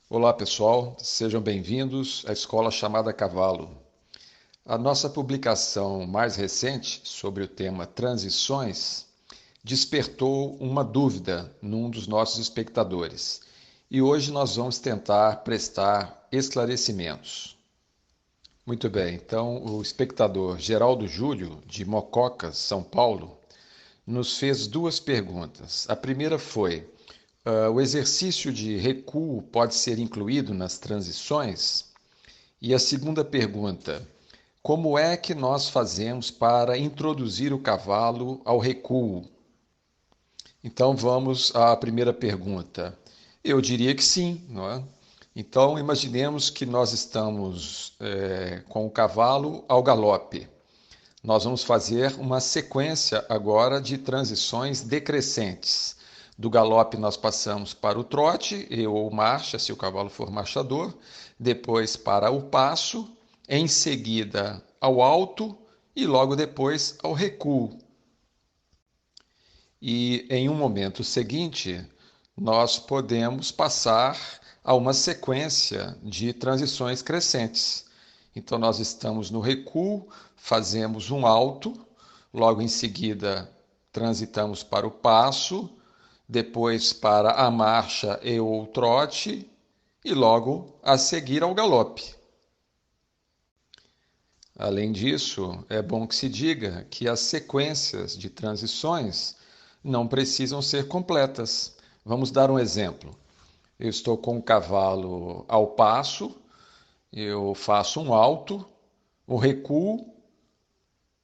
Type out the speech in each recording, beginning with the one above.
Olá pessoal, sejam bem-vindos à Escola Chamada Cavalo. A nossa publicação mais recente sobre o tema transições despertou uma dúvida num dos nossos espectadores e hoje nós vamos tentar prestar esclarecimentos. Muito bem, então o espectador Geraldo Júlio, de Mococas, São Paulo, nos fez duas perguntas. A primeira foi: o exercício de recuo pode ser incluído nas transições? E a segunda pergunta: como é que nós fazemos para introduzir o cavalo ao recuo? Então vamos à primeira pergunta. Eu diria que sim, não é? Então imaginemos que nós estamos com o cavalo ao galope. Nós vamos fazer uma sequência agora de transições decrescentes. Do galope nós passamos para o trote ou marcha, se o cavalo for marchador, depois para o passo, em seguida ao alto e logo depois ao recuo. E em um momento seguinte, nós podemos passar a uma sequência de transições crescentes. Então, nós estamos no recuo, fazemos um alto, logo em seguida transitamos para o passo, depois para a marcha e ou trote, e logo a seguir ao galope. Além disso, é bom que se diga que as sequências de transições não precisam ser completas. Vamos dar um exemplo. Eu estou com o cavalo ao passo, eu faço um alto, um recuo,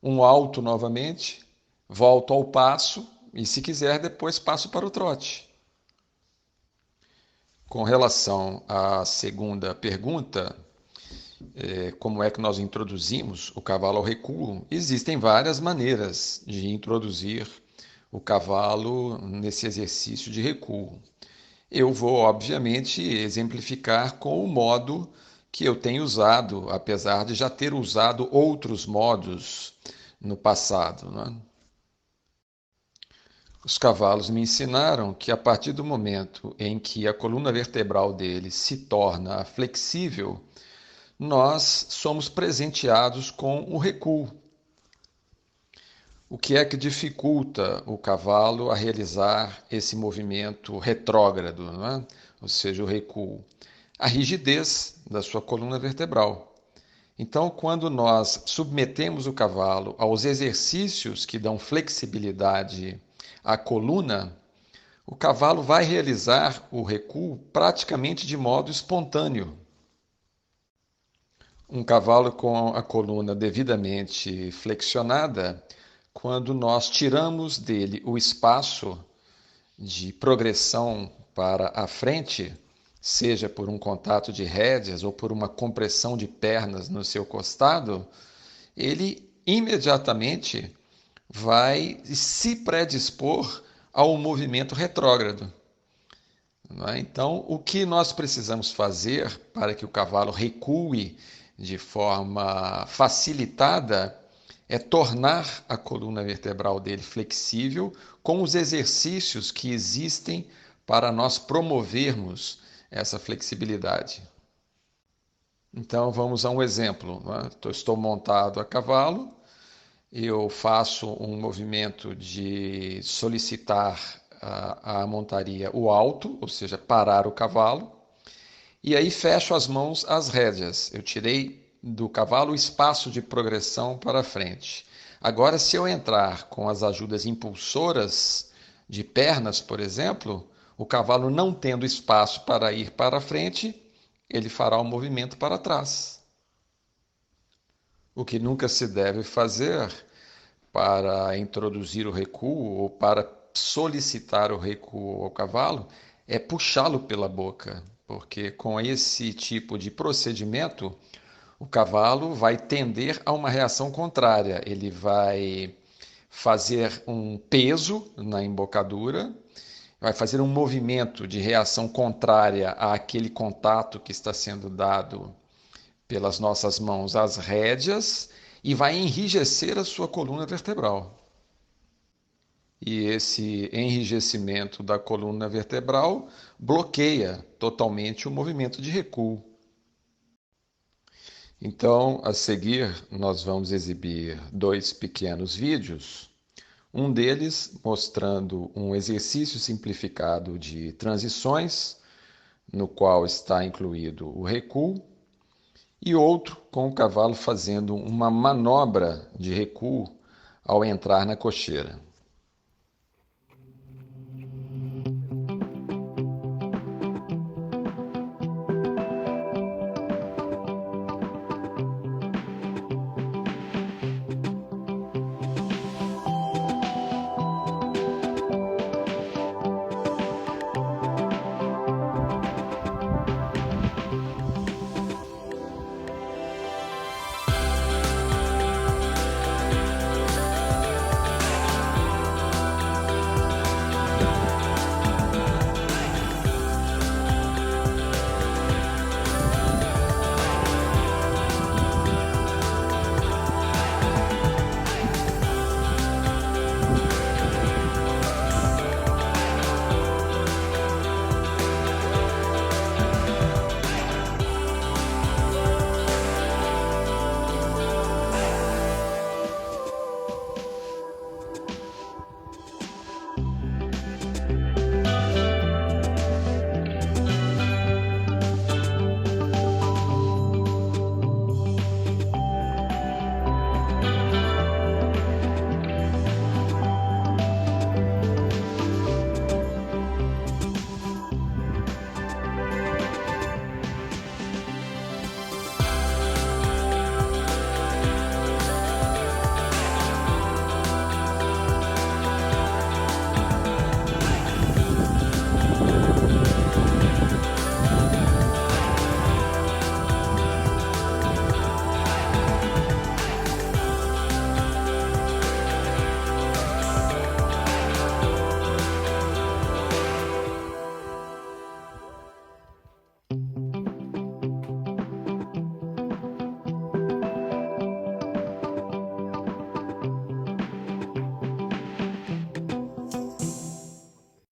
um alto novamente, volto ao passo e, se quiser, depois passo para o trote. Com relação à segunda pergunta, como é que nós introduzimos o cavalo ao recuo? Existem várias maneiras de introduzir o cavalo nesse exercício de recuo. Eu vou, obviamente, exemplificar com o modo que eu tenho usado, apesar de já ter usado outros modos no passado, né? Os cavalos me ensinaram que a partir do momento em que a coluna vertebral deles se torna flexível, nós somos presenteados com o recuo. O que é que dificulta o cavalo a realizar esse movimento retrógrado, não é? Ou seja, o recuo? A rigidez da sua coluna vertebral. Então, quando nós submetemos o cavalo aos exercícios que dão flexibilidade à coluna, o cavalo vai realizar o recuo praticamente de modo espontâneo. Um cavalo com a coluna devidamente flexionada, quando nós tiramos dele o espaço de progressão para a frente, seja por um contato de rédeas ou por uma compressão de pernas no seu costado, ele imediatamente vai se predispor ao movimento retrógrado. Então, o que nós precisamos fazer para que o cavalo recue de forma facilitada é tornar a coluna vertebral dele flexível com os exercícios que existem para nós promovermos essa flexibilidade. Então, vamos a um exemplo, né? Estou montado a cavalo, eu faço um movimento de solicitar a montaria o alto, ou seja, parar o cavalo, e aí fecho as mãos às rédeas. Eu tirei do cavalo o espaço de progressão para frente. Agora, se eu entrar com as ajudas impulsoras de pernas, por exemplo, o cavalo não tendo espaço para ir para frente, ele fará o movimento para trás. O que nunca se deve fazer para introduzir o recuo ou para solicitar o recuo ao cavalo é puxá-lo pela boca, porque com esse tipo de procedimento o cavalo vai tender a uma reação contrária. Ele vai fazer um peso na embocadura, vai fazer um movimento de reação contrária àquele contato que está sendo dado pelas nossas mãos às rédeas e vai enrijecer a sua coluna vertebral. e esse enrijecimento da coluna vertebral bloqueia totalmente o movimento de recuo. Então, a seguir, nós vamos exibir dois pequenos vídeos, um deles mostrando um exercício simplificado de transições, no qual está incluído o recuo, e outro com o cavalo fazendo uma manobra de recuo ao entrar na cocheira.